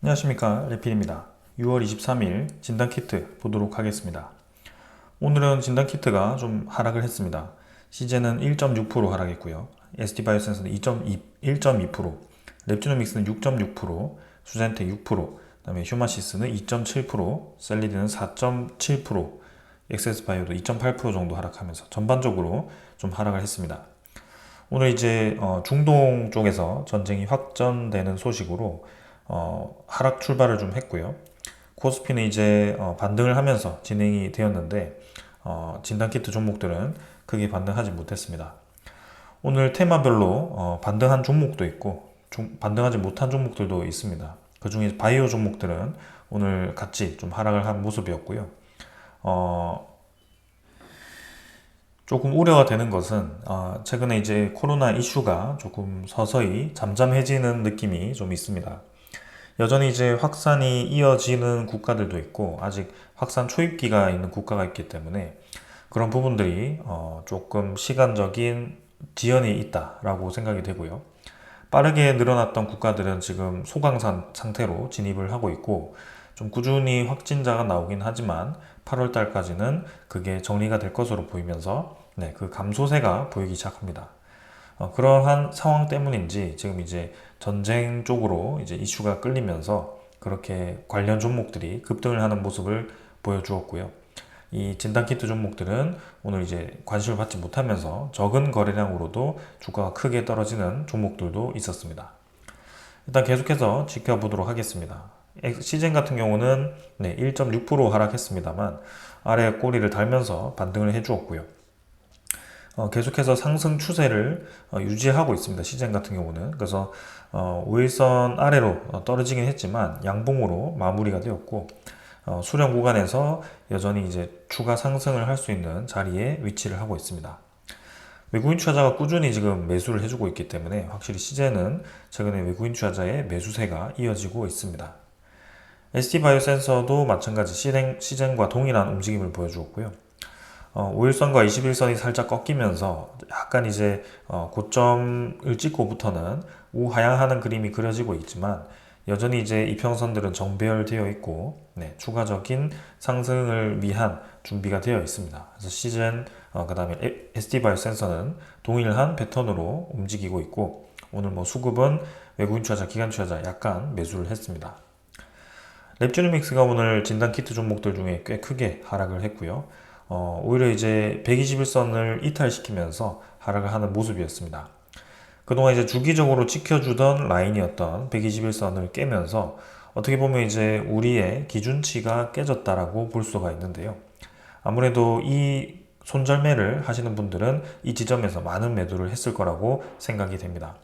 안녕하십니까, 레필입니다. 6월 23일 진단키트 보도록 하겠습니다. 오늘은 진단키트가 좀 하락을 했습니다. 시제는 1.6% 하락했고요. ST바이오센서는 1.2%, 랩지노믹스는 6.6%, 수젠텍 6%, 그다음에 휴마시스는 2.7%, 셀리드는 4.7%, 엑세스바이오도 2.8% 정도 하락하면서 전반적으로 좀 하락을 했습니다. 오늘 이제 중동 쪽에서 전쟁이 확전되는 소식으로 하락 출발을 좀 했고요. 코스피는 이제 반등을 하면서 진행이 되었는데 진단키트 종목들은 크게 반등하지 못했습니다. 오늘 테마별로 반등한 종목도 있고 반등하지 못한 종목들도 있습니다. 그 중에 바이오 종목들은 오늘 같이 좀 하락을 한 모습이었고요. 조금 우려가 되는 것은 최근에 이제 코로나 이슈가 조금 서서히 잠잠해지는 느낌이 좀 있습니다. 여전히 이제 확산이 이어지는 국가들도 있고 아직 확산 초입기가 있는 국가가 있기 때문에 그런 부분들이 조금 시간적인 지연이 있다라고 생각이 되고요. 빠르게 늘어났던 국가들은 지금 소강 상태로 진입을 하고 있고 좀 꾸준히 확진자가 나오긴 하지만 8월 달까지는 그게 정리가 될 것으로 보이면서 그 감소세가 보이기 시작합니다. 그러한 상황 때문인지 지금 이제 전쟁 쪽으로 이제 이슈가 끌리면서 그렇게 관련 종목들이 급등을 하는 모습을 보여주었고요. 이 진단키트 종목들은 오늘 이제 관심을 받지 못하면서 적은 거래량으로도 주가가 크게 떨어지는 종목들도 있었습니다. 일단 계속해서 지켜보도록 하겠습니다. 시젠 같은 경우는 1.6% 하락했습니다만 아래 꼬리를 달면서 반등을 해주었고요. 계속해서 상승 추세를 유지하고 있습니다. 시젠 같은 경우는. 그래서 5일선 아래로 떨어지긴 했지만 양봉으로 마무리가 되었고 수렴 구간에서 여전히 이제 추가 상승을 할 수 있는 자리에 위치를 하고 있습니다. 외국인 투자자가 꾸준히 지금 매수를 해주고 있기 때문에 확실히 시젠은 최근에 외국인 투자자의 매수세가 이어지고 있습니다. ST바이오센서도 마찬가지 시젠과 동일한 움직임을 보여주었고요. 5일선과 21선이 살짝 꺾이면서 약간 이제 고점을 찍고부터는 우하향하는 그림이 그려지고 있지만 여전히 이제 이평선들은 정배열되어 있고 추가적인 상승을 위한 준비가 되어 있습니다. 그래서 시즌 그 다음에 ST바이오 센서는 동일한 패턴으로 움직이고 있고 오늘 뭐 수급은 외국인 투자자, 기관 투자자 약간 매수를 했습니다. 랩지노믹스가 오늘 진단키트 종목들 중에 꽤 크게 하락을 했고요. 오히려 이제 121선을 이탈시키면서 하락을 하는 모습이었습니다. 그동안 이제 주기적으로 지켜주던 라인이었던 121선을 깨면서 어떻게 보면 이제 우리의 기준치가 깨졌다라고 볼 수가 있는데요. 아무래도 이 손절매를 하시는 분들은 이 지점에서 많은 매도를 했을 거라고 생각이 됩니다.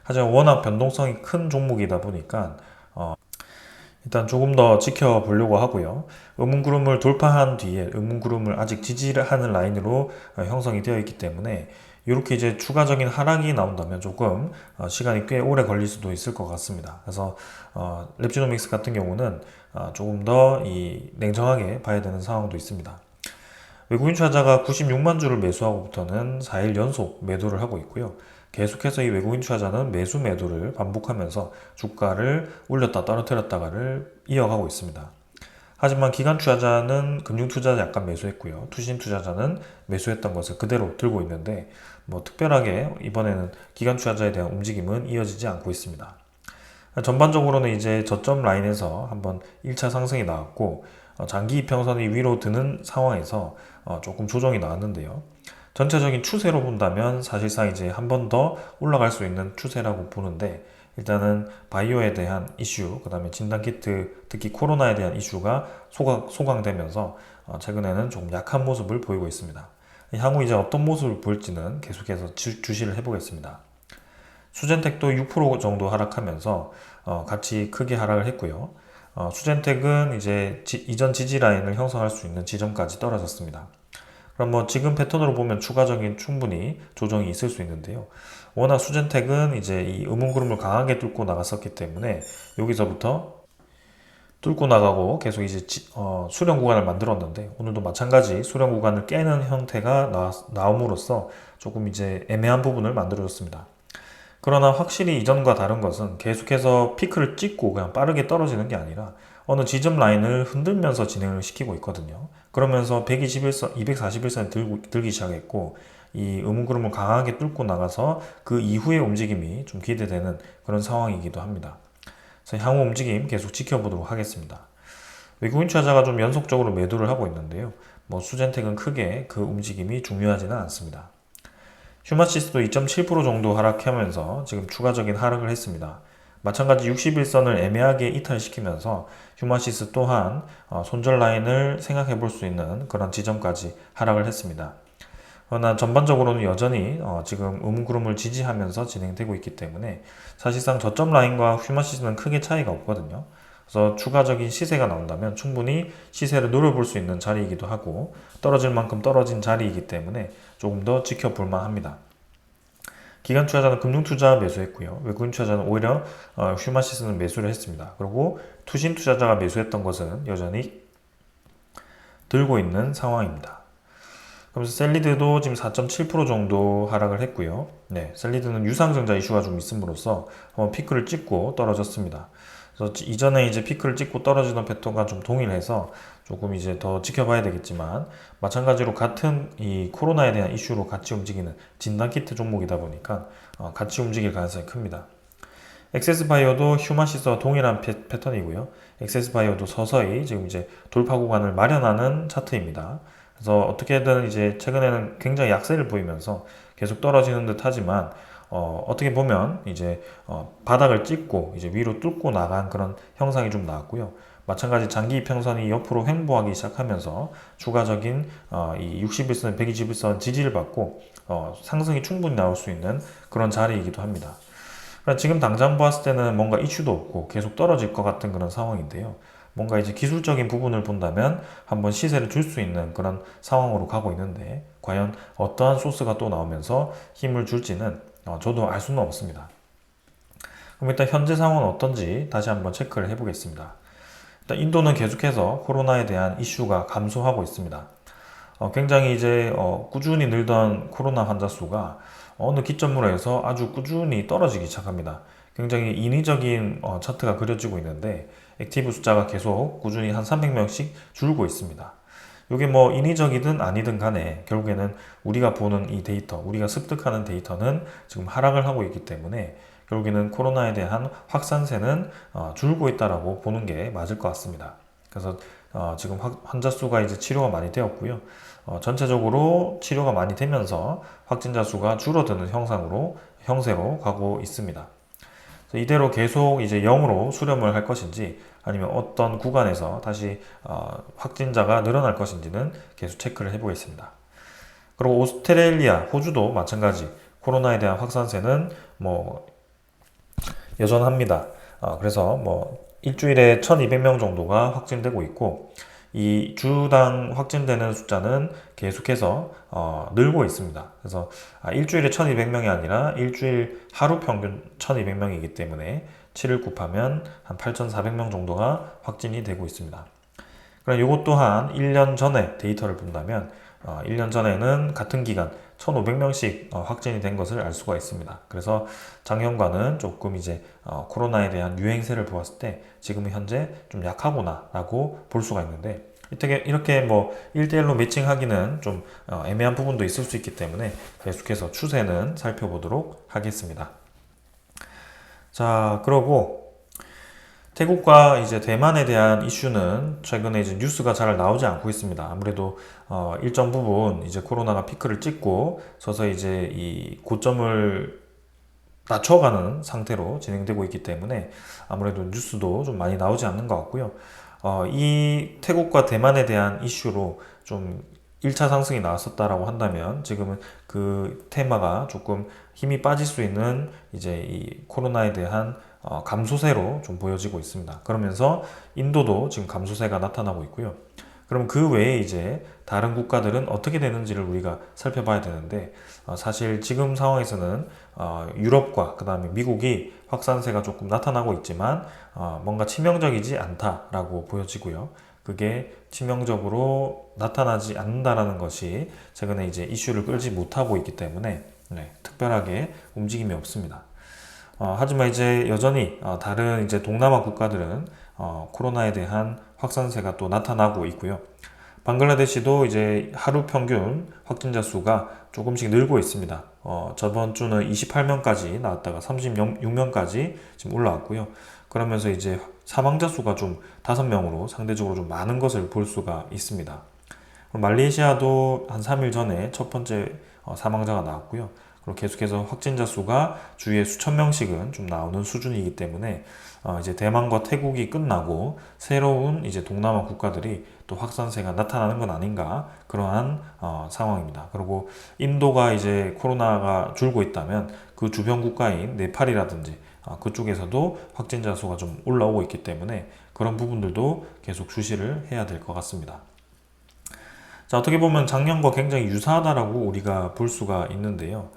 하지만 워낙 변동성이 큰 종목이다 보니까 일단 조금 더 지켜보려고 하고요. 음운구름을 돌파한 뒤에 음운구름을 아직 지지하는 라인으로 형성이 되어 있기 때문에 이렇게 이제 추가적인 하락이 나온다면 조금 시간이 꽤 오래 걸릴 수도 있을 것 같습니다. 그래서 랩지노믹스 같은 경우는 조금 더 냉정하게 봐야 되는 상황도 있습니다. 외국인 투자자가 96만 주를 매수하고부터는 4일 연속 매도를 하고 있고요. 계속해서 이 외국인 투자자는 매수 매도를 반복하면서 주가를 올렸다 떨어뜨렸다가를 이어가고 있습니다. 하지만 기관 투자자는 금융 투자자 약간 매수했고요. 투신 투자자는 매수했던 것을 그대로 들고 있는데 뭐 특별하게 이번에는 기관 투자자에 대한 움직임은 이어지지 않고 있습니다. 전반적으로는 이제 저점 라인에서 한번 1차 상승이 나왔고 장기 이평선이 위로 드는 상황에서 조금 조정이 나왔는데요. 전체적인 추세로 본다면 사실상 이제 한 번 더 올라갈 수 있는 추세라고 보는데 일단은 바이오에 대한 이슈, 그 다음에 진단키트, 특히 코로나에 대한 이슈가 소강되면서 최근에는 조금 약한 모습을 보이고 있습니다. 향후 이제 어떤 모습을 보일지는 계속해서 주시를 해보겠습니다. 수젠텍도 6% 정도 하락하면서 같이 크게 하락을 했고요. 수젠텍은 이제 이전 지지 라인을 형성할 수 있는 지점까지 떨어졌습니다. 그럼 뭐 지금 패턴으로 보면 추가적인 충분히 조정이 있을 수 있는데요. 워낙 수젠텍은 이제 이 음운구름을 강하게 뚫고 나갔었기 때문에 여기서부터 뚫고 나가고 계속 이제 수렴 구간을 만들었는데 오늘도 마찬가지 수렴 구간을 깨는 형태가 나옴으로써 조금 이제 애매한 부분을 만들어줬습니다. 그러나 확실히 이전과 다른 것은 계속해서 피크를 찍고 그냥 빠르게 떨어지는 게 아니라 어느 지점 라인을 흔들면서 진행을 시키고 있거든요. 그러면서 121선, 241선 들기 시작했고 이 음구름을 강하게 뚫고 나가서 그 이후의 움직임이 좀 기대되는 그런 상황이기도 합니다. 그래서 향후 움직임 계속 지켜보도록 하겠습니다. 외국인 투자자가 좀 연속적으로 매도를 하고 있는데요. 뭐 수젠텍은 크게 그 움직임이 중요하지는 않습니다. 휴마시스도 2.7% 정도 하락하면서 지금 추가적인 하락을 했습니다. 마찬가지 61선을 애매하게 이탈시키면서 휴마시스 또한 손절 라인을 생각해 볼 수 있는 그런 지점까지 하락을 했습니다. 그러나 전반적으로는 여전히 지금 음구름을 지지하면서 진행되고 있기 때문에 사실상 저점 라인과 휴마시스는 크게 차이가 없거든요. 그래서 추가적인 시세가 나온다면 충분히 시세를 노려볼 수 있는 자리이기도 하고 떨어질 만큼 떨어진 자리이기 때문에 조금 더 지켜볼 만합니다. 기관 투자자는 금융 투자 매수했고요. 외국인 투자자는 오히려 휴마시스는 매수를 했습니다. 그리고 투신 투자자가 매수했던 것은 여전히 들고 있는 상황입니다. 그러면서 셀리드도 지금 4.7% 정도 하락을 했고요. 네, 셀리드는 유상증자 이슈가 좀 있음으로써 피크를 찍고 떨어졌습니다. 그래서 이전에 이제 피크를 찍고 떨어지던 패턴과 좀 동일해서 조금 이제 더 지켜봐야 되겠지만 마찬가지로 같은 이 코로나에 대한 이슈로 같이 움직이는 진단키트 종목이다 보니까 같이 움직일 가능성이 큽니다. 엑세스바이오도 휴마시스와 동일한 패턴이고요. 엑세스바이오도 서서히 지금 이제 돌파 구간을 마련하는 차트입니다. 그래서 어떻게든 이제 최근에는 굉장히 약세를 보이면서 계속 떨어지는 듯 하지만 어떻게 보면 이제 바닥을 찍고 이제 위로 뚫고 나간 그런 형상이 좀 나왔고요. 마찬가지 장기 이평선이 옆으로 횡보하기 시작하면서 추가적인 이 61선, 121선 지지를 받고 상승이 충분히 나올 수 있는 그런 자리이기도 합니다. 그러니까 지금 당장 보았을 때는 뭔가 이슈도 없고 계속 떨어질 것 같은 그런 상황인데요. 뭔가 이제 기술적인 부분을 본다면 한번 시세를 줄 수 있는 그런 상황으로 가고 있는데 과연 어떠한 소스가 또 나오면서 힘을 줄지는 저도 알 수는 없습니다. 그럼 일단 현재 상황은 어떤지 다시 한번 체크를 해보겠습니다. 일단 인도는 계속해서 코로나에 대한 이슈가 감소하고 있습니다. 굉장히 이제 꾸준히 늘던 코로나 환자 수가 어느 기점으로 해서 아주 꾸준히 떨어지기 시작합니다. 굉장히 인위적인 차트가 그려지고 있는데 액티브 숫자가 계속 꾸준히 한 300명씩 줄고 있습니다. 이게 뭐 인위적이든 아니든 간에 결국에는 우리가 보는 이 데이터, 우리가 습득하는 데이터는 지금 하락을 하고 있기 때문에 결국에는 코로나에 대한 확산세는 줄고 있다라고 보는 게 맞을 것 같습니다. 그래서 지금 환자 수가 이제 치료가 많이 되었고요. 전체적으로 치료가 많이 되면서 확진자 수가 줄어드는 형세로 가고 있습니다. 이대로 계속 이제 0으로 수렴을 할 것인지 아니면 어떤 구간에서 다시 확진자가 늘어날 것인지는 계속 체크를 해보겠습니다. 그리고 오스트레일리아, 호주도 마찬가지 코로나에 대한 확산세는 뭐 여전합니다. 그래서 뭐 일주일에 1200명 정도가 확진되고 있고 이 주당 확진되는 숫자는 계속해서 늘고 있습니다. 그래서 일주일에 1200명이 아니라 일주일 하루 평균 1200명이기 때문에 7을 곱하면 한 8400명 정도가 확진이 되고 있습니다. 그럼 이것 또한 1년 전에 데이터를 본다면 1년 전에는 같은 기간 1500명씩 확진이 된 것을 알 수가 있습니다. 그래서 작년과는 조금 이제 코로나에 대한 유행세를 보았을 때 지금 현재 좀 약하구나 라고 볼 수가 있는데 이렇게 뭐 1대1로 매칭하기는 좀 애매한 부분도 있을 수 있기 때문에 계속해서 추세는 살펴보도록 하겠습니다. 자, 그러고 태국과 이제 대만에 대한 이슈는 최근에 이제 뉴스가 잘 나오지 않고 있습니다. 아무래도 일정 부분 이제 코로나가 피크를 찍고 서서히 이제 이 고점을 낮춰가는 상태로 진행되고 있기 때문에 아무래도 뉴스도 좀 많이 나오지 않는 것 같고요. 이 태국과 대만에 대한 이슈로 좀 1차 상승이 나왔었다라고 한다면 지금은 그 테마가 조금 힘이 빠질 수 있는 이제 이 코로나에 대한 감소세로 좀 보여지고 있습니다. 그러면서 인도도 지금 감소세가 나타나고 있고요. 그럼 그 외에 이제 다른 국가들은 어떻게 되는지를 우리가 살펴봐야 되는데 사실 지금 상황에서는 유럽과 그 다음에 미국이 확산세가 조금 나타나고 있지만 뭔가 치명적이지 않다라고 보여지고요. 그게 치명적으로 나타나지 않는다라는 것이 최근에 이제 이슈를 끌지 못하고 있기 때문에 특별하게 움직임이 없습니다. 하지만 이제 여전히 다른 이제 동남아 국가들은 코로나에 대한 확산세가 또 나타나고 있고요. 방글라데시도 이제 하루 평균 확진자 수가 조금씩 늘고 있습니다. 저번 주는 28명까지 나왔다가 36명까지 지금 올라왔고요. 그러면서 이제 사망자 수가 좀 5명으로 상대적으로 좀 많은 것을 볼 수가 있습니다. 말레이시아도 한 3일 전에 첫 번째 사망자가 나왔고요. 그리고 계속해서 확진자 수가 주에 수천 명씩은 좀 나오는 수준이기 때문에 이제 대만과 태국이 끝나고 새로운 이제 동남아 국가들이 또 확산세가 나타나는 건 아닌가 그러한 상황입니다. 그리고 인도가 이제 코로나가 줄고 있다면 그 주변 국가인 네팔이라든지 그쪽에서도 확진자 수가 좀 올라오고 있기 때문에 그런 부분들도 계속 주시를 해야 될 것 같습니다. 자, 어떻게 보면 작년과 굉장히 유사하다라고 우리가 볼 수가 있는데요.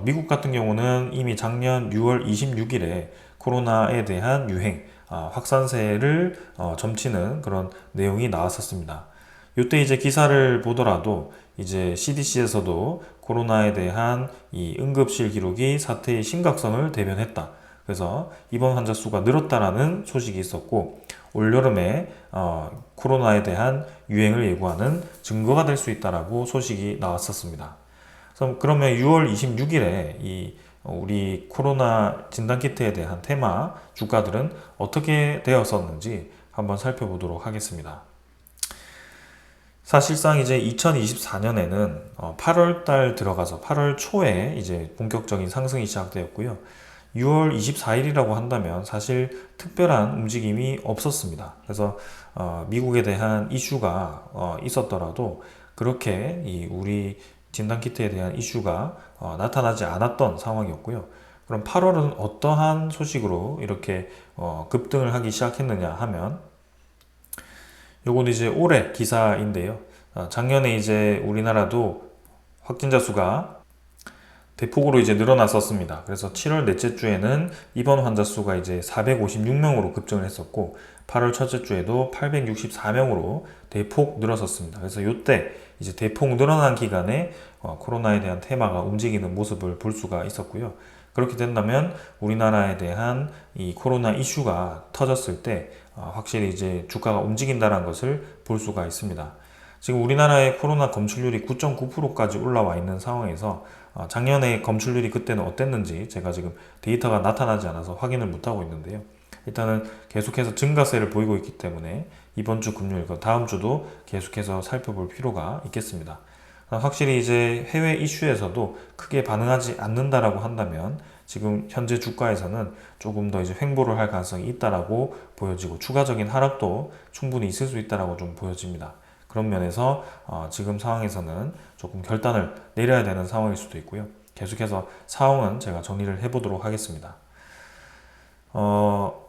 미국 같은 경우는 이미 작년 6월 26일에 코로나에 대한 유행, 확산세를 점치는 그런 내용이 나왔었습니다. 이때 이제 기사를 보더라도 이제 CDC에서도 코로나에 대한 이 응급실 기록이 사태의 심각성을 대변했다. 그래서 입원 환자 수가 늘었다라는 소식이 있었고 올여름에 코로나에 대한 유행을 예고하는 증거가 될 수 있다라고 소식이 나왔었습니다. 그러면 6월 26일에 이 우리 코로나 진단키트에 대한 테마 주가들은 어떻게 되었었는지 한번 살펴보도록 하겠습니다. 사실상 이제 2024년에는 8월 달 들어가서 8월 초에 이제 본격적인 상승이 시작되었고요. 6월 24일이라고 한다면 사실 특별한 움직임이 없었습니다. 그래서 미국에 대한 이슈가 있었더라도 그렇게 우리 진단키트에 대한 이슈가 나타나지 않았던 상황이었고요. 그럼 8월은 어떠한 소식으로 이렇게 급등을 하기 시작했느냐 하면 요건 이제 올해 기사인데요. 작년에 이제 우리나라도 확진자 수가 대폭으로 이제 늘어났었습니다. 그래서 7월 넷째 주에는 입원 환자 수가 이제 456명으로 급증을 했었고 8월 첫째 주에도 864명으로 대폭 늘었었습니다. 그래서 이때 이제 대폭 늘어난 기간에 코로나에 대한 테마가 움직이는 모습을 볼 수가 있었고요. 그렇게 된다면 우리나라에 대한 이 코로나 이슈가 터졌을 때 확실히 이제 주가가 움직인다는 것을 볼 수가 있습니다. 지금 우리나라의 코로나 검출률이 9.9%까지 올라와 있는 상황에서 작년에 검출률이 그때는 어땠는지 제가 지금 데이터가 나타나지 않아서 확인을 못하고 있는데요. 일단은 계속해서 증가세를 보이고 있기 때문에 이번 주 금요일, 다음 주도 계속해서 살펴볼 필요가 있겠습니다. 확실히 이제 해외 이슈에서도 크게 반응하지 않는다라고 한다면 지금 현재 주가에서는 조금 더 이제 횡보를 할 가능성이 있다라고 보여지고 추가적인 하락도 충분히 있을 수 있다라고 좀 보여집니다. 그런 면에서 지금 상황에서는 조금 결단을 내려야 되는 상황일 수도 있고요. 계속해서 상황은 제가 정리를 해보도록 하겠습니다. 그래서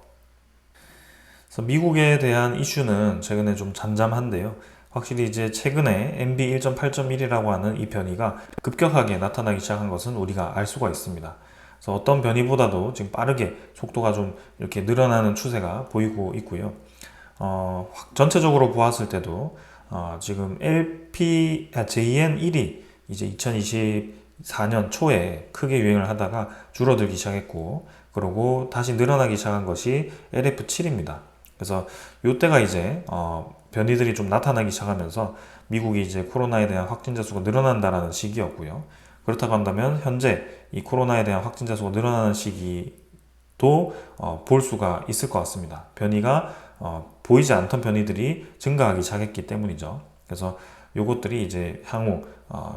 미국에 대한 이슈는 최근에 좀 잠잠한데요. 확실히 이제 최근에 MB 1.8.1이라고 하는 이 변이가 급격하게 나타나기 시작한 것은 우리가 알 수가 있습니다. 그래서 어떤 변이보다도 지금 빠르게 속도가 좀 이렇게 늘어나는 추세가 보이고 있고요. 전체적으로 보았을 때도 지금 JN1이 이제 2024년 초에 크게 유행을 하다가 줄어들기 시작했고, 그리고 다시 늘어나기 시작한 것이 LF7입니다. 그래서 이때가 이제 변이들이 좀 나타나기 시작하면서 미국이 이제 코로나에 대한 확진자 수가 늘어난다라는 시기였고요. 그렇다고 한다면 현재 이 코로나에 대한 확진자 수가 늘어나는 시기도 볼 수가 있을 것 같습니다. 변이가 보이지 않던 변이들이 증가하기 시작했기 때문이죠. 그래서 요것들이 이제 향후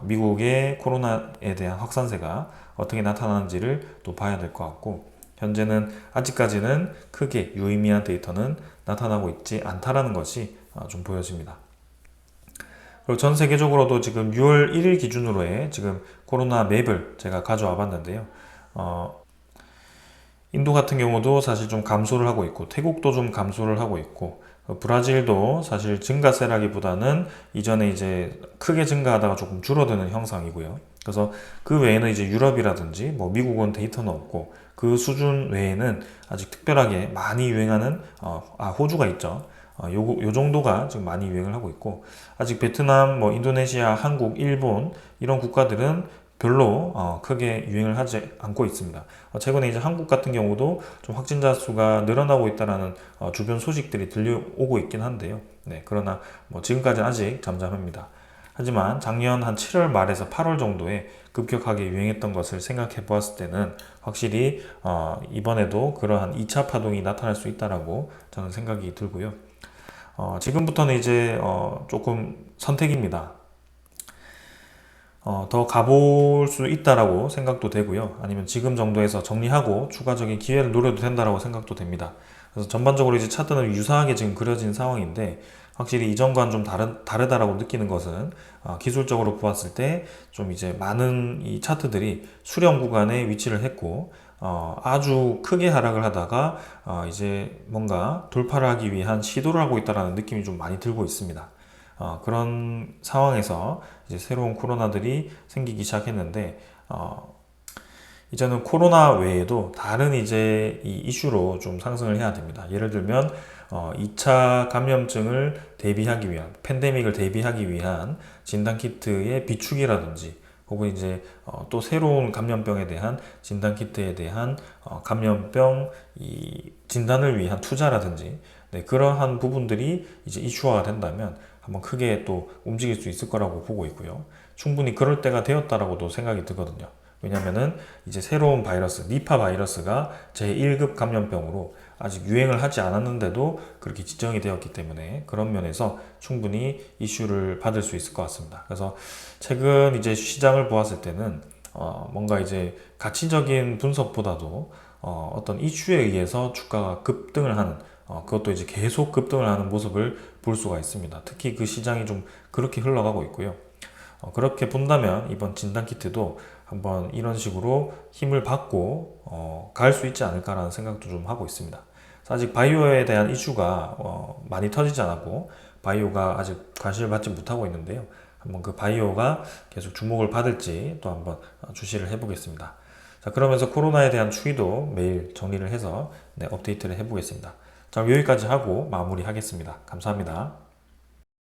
미국의 코로나에 대한 확산세가 어떻게 나타나는지를 또 봐야 될 것 같고, 현재는 아직까지는 크게 유의미한 데이터는 나타나고 있지 않다라는 것이 좀 보여집니다. 그리고 전 세계적으로도 지금 6월 1일 기준으로의 지금 코로나 맵을 제가 가져와 봤는데요. 인도 같은 경우도 사실 좀 감소를 하고 있고, 태국도 좀 감소를 하고 있고, 브라질도 사실 증가세라기보다는 이전에 이제 크게 증가하다가 조금 줄어드는 형상이고요. 그래서 그 외에는 이제 유럽이라든지 뭐 미국은 데이터는 없고, 그 수준 외에는 아직 특별하게 많이 유행하는 호주가 있죠. 요 정도가 지금 많이 유행을 하고 있고, 아직 베트남, 뭐 인도네시아, 한국, 일본 이런 국가들은 별로 크게 유행을 하지 않고 있습니다. 최근에 이제 한국 같은 경우도 좀 확진자 수가 늘어나고 있다라는 주변 소식들이 들려오고 있긴 한데요. 네, 그러나 뭐 지금까지는 아직 잠잠합니다. 하지만 작년 한 7월 말에서 8월 정도에 급격하게 유행했던 것을 생각해 보았을 때는 확실히 이번에도 그러한 2차 파동이 나타날 수 있다라고 저는 생각이 들고요. 지금부터는 이제 조금 선택입니다. 더 가볼 수 있다라고 생각도 되고요. 아니면 지금 정도에서 정리하고 추가적인 기회를 노려도 된다라고 생각도 됩니다. 그래서 전반적으로 이제 차트는 유사하게 지금 그려진 상황인데 확실히 이전과는 좀 다르다라고 느끼는 것은 기술적으로 보았을 때 좀 이제 많은 이 차트들이 수렴 구간에 위치를 했고 아주 크게 하락을 하다가 이제 뭔가 돌파를 하기 위한 시도를 하고 있다라는 느낌이 좀 많이 들고 있습니다. 그런 상황에서 이제 새로운 코로나들이 생기기 시작했는데, 이제는 코로나 외에도 다른 이제 이 이슈로 좀 상승을 해야 됩니다. 예를 들면, 2차 감염증을 대비하기 위한, 팬데믹을 대비하기 위한 진단키트의 비축이라든지, 혹은 이제 또 새로운 감염병에 대한 진단키트에 대한 감염병 이 진단을 위한 투자라든지, 네, 그러한 부분들이 이제 이슈화가 된다면 한번 크게 또 움직일 수 있을 거라고 보고 있고요. 충분히 그럴 때가 되었다라고도 생각이 들거든요. 왜냐면은 이제 새로운 바이러스, 니파 바이러스가 제1급 감염병으로 아직 유행을 하지 않았는데도 그렇게 지정이 되었기 때문에 그런 면에서 충분히 이슈를 받을 수 있을 것 같습니다. 그래서 최근 이제 시장을 보았을 때는 뭔가 이제 가치적인 분석보다도 어떤 이슈에 의해서 주가가 급등을 하는 그것도 이제 계속 급등을 하는 모습을 볼 수가 있습니다. 특히 그 시장이 좀 그렇게 흘러가고 있고요. 그렇게 본다면 이번 진단키트도 한번 이런 식으로 힘을 받고 갈 수 있지 않을까라는 생각도 좀 하고 있습니다. 아직 바이오에 대한 이슈가 많이 터지지 않았고 바이오가 아직 관심을 받지 못하고 있는데요. 한번 그 바이오가 계속 주목을 받을지 또 한번 주시를 해보겠습니다. 자, 그러면서 코로나에 대한 추이도 매일 정리를 해서 네, 업데이트를 해보겠습니다. 자, 여기까지 하고 마무리하겠습니다. 감사합니다.